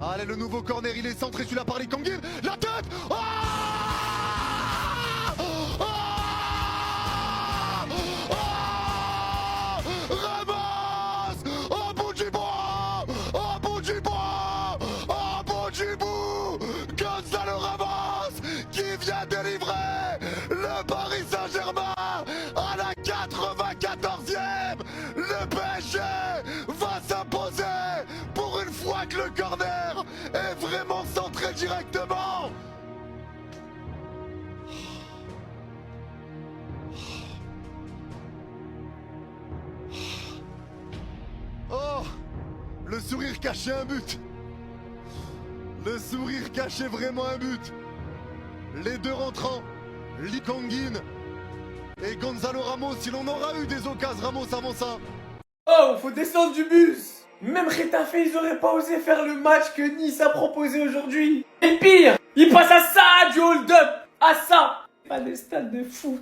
Allez, le nouveau corner, il est centré, celui-là par les Kangin. La tête. Oh, oh, oh, Ramos au bout du bois, au bout du bois, au bout du bout. Gonzalo Ramos qui vient délivrer le Paris Saint-Germain à la 94e. Le PSG va s'imposer pour une fois que le corner est vraiment centré directement. Oh, le sourire cachait un but. Le sourire cachait vraiment un but. Les deux rentrants, Lee Kangin et Gonzalo Ramos, si l'on aura eu des occasions Ramos avant ça. Oh, faut descendre du bus. Même Retafe, ils auraient pas osé faire le match que Nice a proposé aujourd'hui. Et pire, ils passent à ça, du hold-up. À ça. Pas des stades de foot.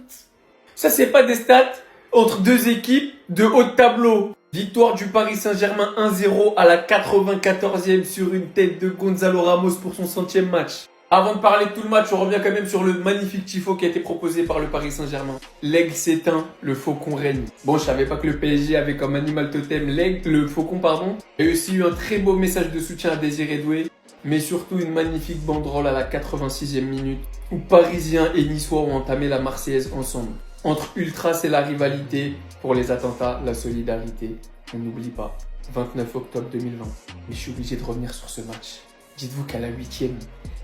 Ça, c'est pas des stats entre deux équipes de haut de tableau. Victoire du Paris Saint-Germain 1-0 à la 94e sur une tête de Gonzalo Ramos pour son 100e match. Avant de parler de tout le match, on revient quand même sur le magnifique tifo qui a été proposé par le Paris Saint-Germain. L'aigle s'éteint, le faucon règne. Bon, je savais pas que le PSG avait comme animal totem l'aigle, le faucon pardon. Il y a aussi eu un très beau message de soutien à Désiré Doué, mais surtout une magnifique banderole à la 86e minute où Parisiens et Niçois ont entamé la Marseillaise ensemble. Entre ultras, c'est la rivalité, pour les attentats, la solidarité. On n'oublie pas, 29 octobre 2020. Mais je suis obligé de revenir sur ce match. Dites-vous qu'à la 8e,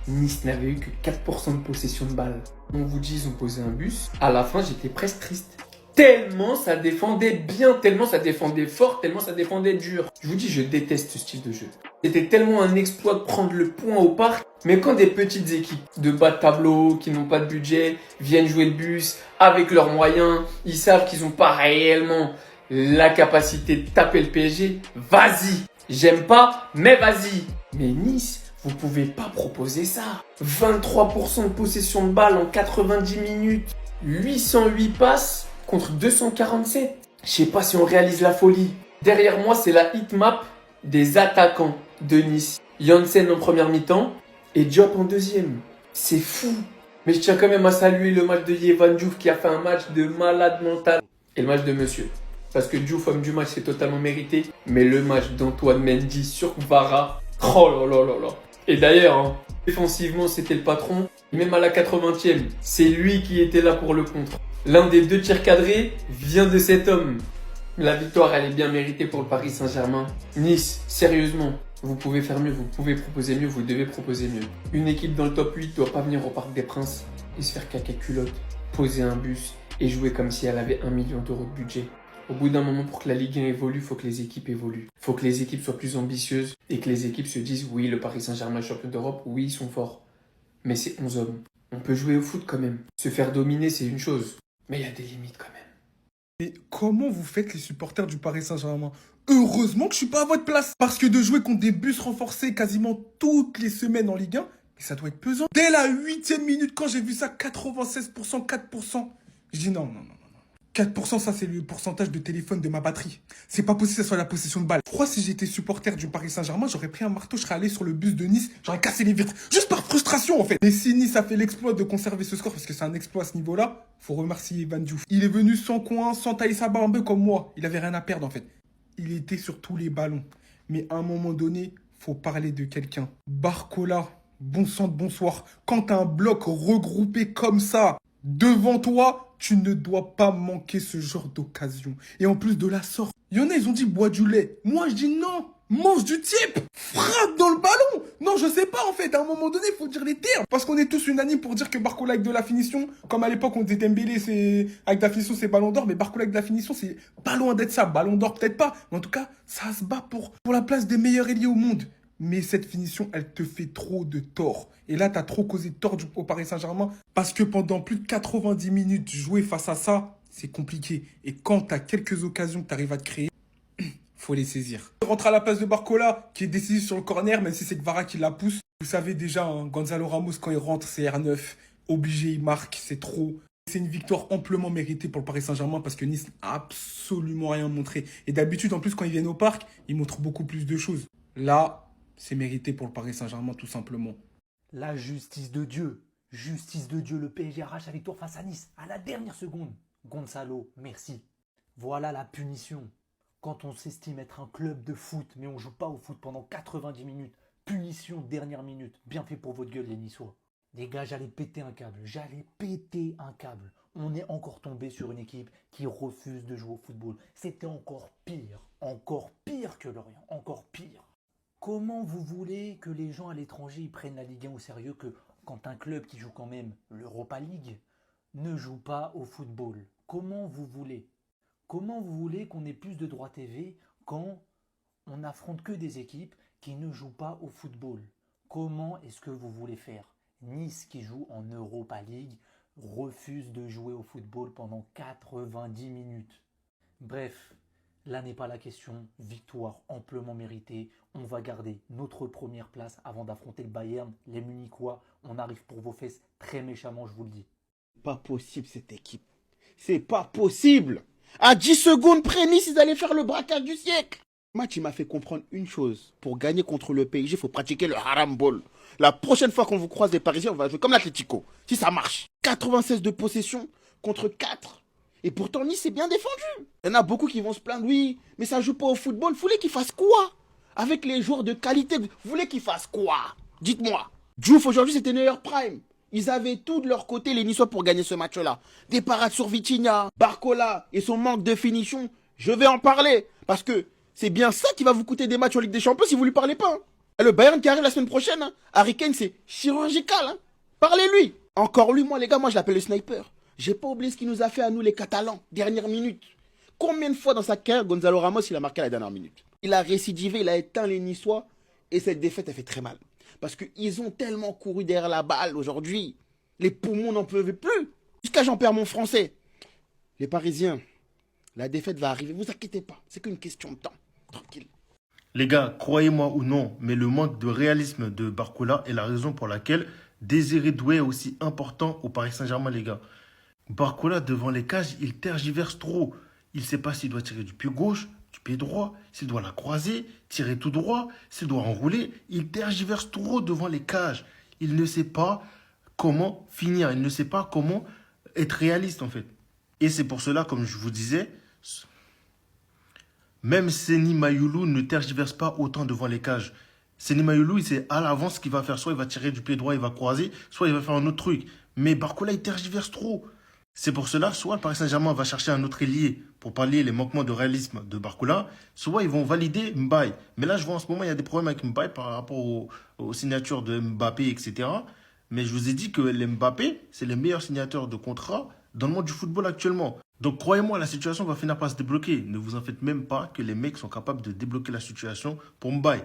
Nice n'avait eu que 4% de possession de balle. On vous dit, ils ont posé un bus. À la fin, j'étais presque triste. Tellement ça défendait bien, tellement ça défendait fort, tellement ça défendait dur. Je vous dis, je déteste ce style de jeu. C'était tellement un exploit de prendre le point au parc. Mais quand des petites équipes de bas de tableau, qui n'ont pas de budget, viennent jouer le bus avec leurs moyens, ils savent qu'ils n'ont pas réellement la capacité de taper le PSG, vas-y. J'aime pas, mais vas-y. Mais Nice, vous pouvez pas proposer ça. 23% de possession de balle en 90 minutes. 808 passes contre 247. Je sais pas si on réalise la folie. Derrière moi, c'est la hitmap des attaquants de Nice. Janssen en première mi-temps et Diop en deuxième. C'est fou. Mais je tiens quand même à saluer le match de Yehvan Diouf qui a fait un match de malade mental. Et le match de monsieur. Parce que Diouf, homme du match, c'est totalement mérité. Mais le match d'Antoine Mendy sur Vara, oh là là là là. Et d'ailleurs, hein, défensivement, c'était le patron. Même à la 80e, c'est lui qui était là pour le contre. L'un des deux tirs cadrés vient de cet homme. La victoire, elle est bien méritée pour le Paris Saint-Germain. Nice, sérieusement, vous pouvez faire mieux, vous pouvez proposer mieux, vous devez proposer mieux. Une équipe dans le top 8 doit pas venir au Parc des Princes et se faire caca culotte, poser un bus et jouer comme si elle avait 1 million d'euros de budget. Au bout d'un moment, pour que la Ligue 1 évolue, il faut que les équipes évoluent. Il faut que les équipes soient plus ambitieuses et que les équipes se disent oui, le Paris Saint-Germain est champion d'Europe, oui, ils sont forts. Mais c'est 11 hommes. On peut jouer au foot quand même. Se faire dominer, c'est une chose. Mais il y a des limites quand même. Mais comment vous faites les supporters du Paris Saint-Germain? Heureusement que je suis pas à votre place. Parce que de jouer contre des bus renforcés quasiment toutes les semaines en Ligue 1, mais ça doit être pesant. Dès la 8e minute, quand j'ai vu ça, 96%, 4%, je dis non, non, non, non. 4%, ça c'est le pourcentage de téléphone de ma batterie. C'est pas possible que ça soit la possession de balle. Je crois que si j'étais supporter du Paris Saint-Germain, j'aurais pris un marteau, je serais allé sur le bus de Nice, j'aurais cassé les vitres. Juste par frustration en fait. Mais si Nice a fait l'exploit de conserver ce score, parce que c'est un exploit à ce niveau-là, faut remercier Yehvan Diouf. Il est venu sans coin, sans tailler sa barbe, un peu comme moi. Il avait rien à perdre en fait. Il était sur tous les ballons. Mais à un moment donné, faut parler de quelqu'un. Barcola, bon sang de bonsoir. Quand t'as un bloc regroupé comme ça, devant toi, tu ne dois pas manquer ce genre d'occasion. Et en plus de la sorte, il y en a, ils ont dit bois du lait. Moi, je dis non, mange du type, frappe dans le ballon. Non, je sais pas en fait, à un moment donné, il faut dire les termes. Parce qu'on est tous unanimes pour dire que Barcola avec de la finition, comme à l'époque on disait Dembélé, c'est avec de la finition, c'est ballon d'or, mais Barcola avec de la finition, c'est pas loin d'être ça. Ballon d'or peut-être pas, mais en tout cas, ça se bat pour la place des meilleurs ailiers au monde. Mais cette finition, elle te fait trop de tort. Et là, tu as trop causé de tort au Paris Saint-Germain. Parce que pendant plus de 90 minutes, jouer face à ça, c'est compliqué. Et quand tu as quelques occasions que tu arrives à te créer, faut les saisir. Il rentre à la place de Barcola, qui est décisif sur le corner, même si c'est Kvara qui la pousse. Vous savez déjà, hein, Gonzalo Ramos, quand il rentre, c'est R9. Obligé, il marque, c'est trop. C'est une victoire amplement méritée pour le Paris Saint-Germain parce que Nice n'a absolument rien montré. Et d'habitude, en plus, quand ils viennent au parc, ils montrent beaucoup plus de choses. Là, C'est mérité pour le Paris Saint-Germain, tout simplement. La justice de Dieu, le PSG arrache la victoire face à Nice à la dernière seconde. Gonzalo, merci. Voilà la punition. Quand on s'estime être un club de foot, mais on joue pas au foot pendant 90 minutes, punition dernière minute. Bien fait pour votre gueule les Niçois. Les gars, j'allais péter un câble. On est encore tombé sur une équipe qui refuse de jouer au football. C'était encore pire que Lorient, encore pire. Comment vous voulez que les gens à l'étranger ils prennent la Ligue 1 au sérieux que quand un club qui joue quand même l'Europa League ne joue pas au football? Comment vous voulez qu'on ait plus de droits TV quand on n'affronte que des équipes qui ne jouent pas au football? Comment est-ce que vous voulez faire? Nice qui joue en Europa League refuse de jouer au football pendant 90 minutes. Bref, là n'est pas la question. Victoire amplement méritée. On va garder notre première place avant d'affronter le Bayern. Les Munichois, on arrive pour vos fesses très méchamment, je vous le dis. Pas possible cette équipe. C'est pas possible. À 10 secondes près, Nice, ils allaient faire le braquage du siècle. Le match, il m'a fait comprendre une chose. Pour gagner contre le PSG, il faut pratiquer le haram ball. La prochaine fois qu'on vous croise les Parisiens, on va jouer comme l'Atlético. Si ça marche. 96 de possession contre 4. Et pourtant, Nice est bien défendu. Il y en a beaucoup qui vont se plaindre. Oui, mais ça joue pas au football. Vous voulez qu'ils fassent quoi? Avec les joueurs de qualité, vous voulez qu'ils fassent quoi? Dites-moi. Diouf, aujourd'hui, c'était meilleur prime. Ils avaient tout de leur côté, les Niçois, pour gagner ce match-là. Des parades sur Vitinha, Barcola et son manque de finition. Je vais en parler. Parce que c'est bien ça qui va vous coûter des matchs en Ligue des Champions si vous lui parlez pas. Le Bayern qui arrive la semaine prochaine, Harry Kane, c'est chirurgical. Parlez-lui. Encore lui, moi, les gars, moi, je l'appelle le sniper. J'ai pas oublié ce qu'il nous a fait à nous, les Catalans, dernière minute. Combien de fois dans sa carrière, Gonzalo Ramos, il a marqué à la dernière minute? Il a récidivé, il a éteint les Niçois. Et cette défaite, elle fait très mal. Parce qu'ils ont tellement couru derrière la balle aujourd'hui. Les poumons n'en peuvent plus. Jusqu'à j'en perds mon français. Les Parisiens, la défaite va arriver. Vous inquiétez pas, c'est qu'une question de temps. Tranquille. Les gars, croyez-moi ou non, mais le manque de réalisme de Barcola est la raison pour laquelle Désiré Doué est aussi important au Paris Saint-Germain, les gars. Barcola, devant les cages, il tergiverse trop. Il ne sait pas s'il doit tirer du pied gauche, du pied droit, s'il doit la croiser, tirer tout droit, s'il doit enrouler. Il tergiverse trop devant les cages. Il ne sait pas comment finir. Il ne sait pas comment être réaliste, en fait. Et c'est pour cela, comme je vous disais, même Seny Mayulu ne tergiverse pas autant devant les cages. Seny Mayulu, il sait à l'avance ce qu'il va faire. Soit il va tirer du pied droit, il va croiser, soit il va faire un autre truc. Mais Barcola, il tergiverse trop. C'est pour cela, soit le Paris Saint-Germain va chercher un autre ailier pour pallier les manquements de réalisme de Barcola, soit ils vont valider Mbaye. Mais là, je vois en ce moment, il y a des problèmes avec Mbaye par rapport aux signatures de Mbappé, etc. Mais je vous ai dit que les Mbappé, c'est les meilleurs signateurs de contrat dans le monde du football actuellement. Donc croyez-moi, la situation va finir par se débloquer. Ne vous en faites même pas que les mecs sont capables de débloquer la situation pour Mbaye.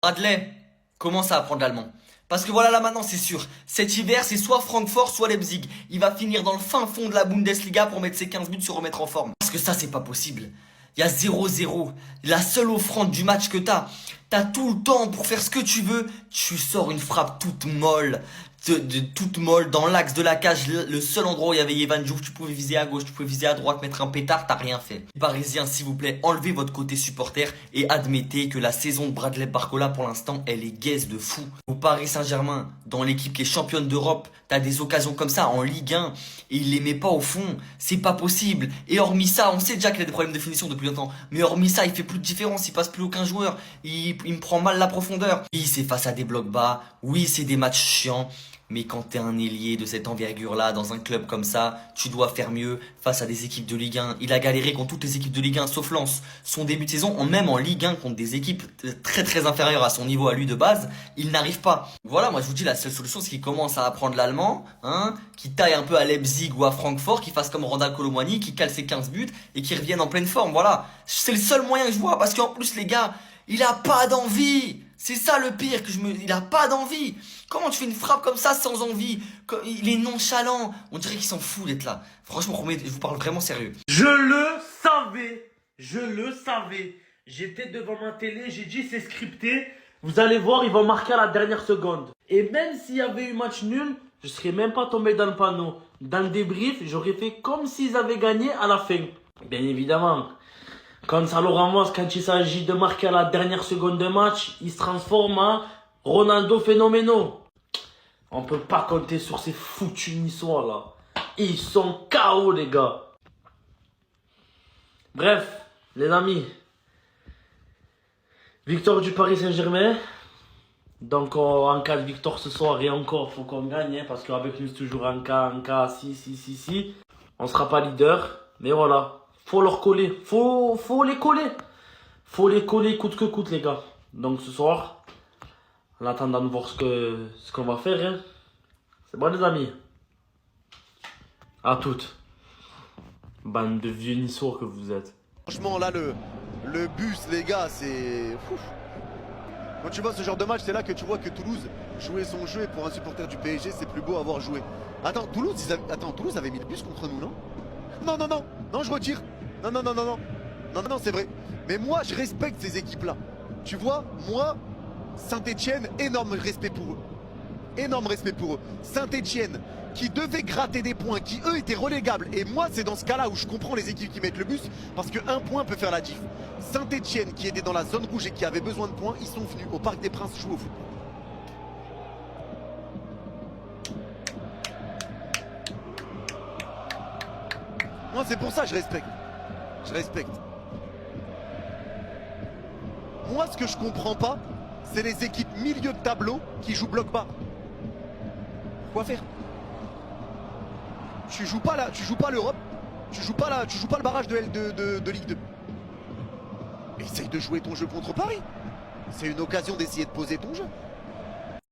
Bradley, commence à apprendre l'allemand. Parce que voilà, là maintenant c'est sûr, cet hiver c'est soit Francfort, soit Leipzig. Il va finir dans le fin fond de la Bundesliga pour mettre ses 15 buts, se remettre en forme. Parce que ça c'est pas possible. Il y a 0-0. La seule offrande du match que t'as tout le temps pour faire ce que tu veux. Tu sors une frappe toute molle. Toute molle dans l'axe de la cage, le seul endroit où il y avait Evan Diouf, tu pouvais viser à gauche, tu pouvais viser à droite, mettre un pétard, t'as rien fait. Les Parisiens, s'il vous plaît, enlevez votre côté supporter et admettez que la saison de Bradley Barcola pour l'instant, elle est gaze de fou. Au Paris Saint-Germain, dans l'équipe qui est championne d'Europe, t'as des occasions comme ça en Ligue 1 et il les met pas au fond, c'est pas possible. Et hormis ça, on sait déjà qu'il a des problèmes de finition depuis longtemps, mais hormis ça, il fait plus de différence, il passe plus aucun joueur, il me prend mal la profondeur. Oui, c'est face à des blocs bas, oui, c'est des matchs chiants. Mais quand t'es un ailier de cette envergure-là, dans un club comme ça, tu dois faire mieux face à des équipes de Ligue 1. Il a galéré contre toutes les équipes de Ligue 1, sauf Lens. Son début de saison, même en Ligue 1, contre des équipes très très inférieures à son niveau à lui de base, il n'arrive pas. Voilà, moi je vous dis, la seule solution, c'est qu'il commence à apprendre l'allemand, qu'il taille un peu à Leipzig ou à Francfort, qu'il fasse comme Randal Colomwani, qu'il cale ses 15 buts et qu'il revienne en pleine forme. Voilà, c'est le seul moyen que je vois, parce qu'en plus, les gars, il a pas d'envie. C'est ça le pire, il a pas d'envie. Comment tu fais une frappe comme ça sans envie? Il est nonchalant. On dirait qu'il s'en fout d'être là. Franchement, je vous parle vraiment sérieux. Je le savais. J'étais devant ma télé, j'ai dit c'est scripté. Vous allez voir, ils vont marquer à la dernière seconde. Et même s'il y avait eu match nul, je serais même pas tombé dans le panneau. Dans le débrief, j'aurais fait comme s'ils avaient gagné à la fin. Bien évidemment. Gonzalo Ramos, quand il s'agit de marquer à la dernière seconde de match, il se transforme en Ronaldo phénoménal. On peut pas compter sur ces foutus niçois là. Ils sont KO les gars. Bref, les amis. Victoire du Paris Saint-Germain. Donc en cas de victoire ce soir et encore, faut qu'on gagne. Hein, parce qu'avec nous c'est toujours un cas, si. On sera pas leader. Mais voilà. Faut leur coller. Faut les coller. Faut les coller coûte que coûte les gars. Donc ce soir, en attendant de voir ce qu'on va faire. Hein. C'est bon les amis. À toutes. Bande de vieux niçois que vous êtes. Franchement, là, le bus, les gars, c'est... Ouf. Quand tu vois ce genre de match, c'est là que tu vois que Toulouse jouait son jeu et pour un supporter du PSG, c'est plus beau à avoir joué. Attends, Toulouse avait mis le bus contre nous, non? Non, je retire. Non, c'est vrai. Mais moi, je respecte ces équipes-là. Tu vois, moi, Saint-Etienne, énorme respect pour eux. Saint-Etienne, qui devait gratter des points, qui eux étaient relégables. Et moi, c'est dans ce cas-là où je comprends les équipes qui mettent le bus, parce qu'un point peut faire la diff. Saint-Etienne, qui était dans la zone rouge et qui avait besoin de points, ils sont venus au Parc des Princes jouer au foot. Moi, c'est pour ça que je respecte. Moi, ce que je comprends pas, c'est les équipes milieu de tableau qui jouent bloc bas. Quoi faire? Tu joues pas l'Europe, tu joues pas le barrage de Ligue 2. Essaye de jouer ton jeu contre Paris. C'est une occasion d'essayer de poser ton jeu.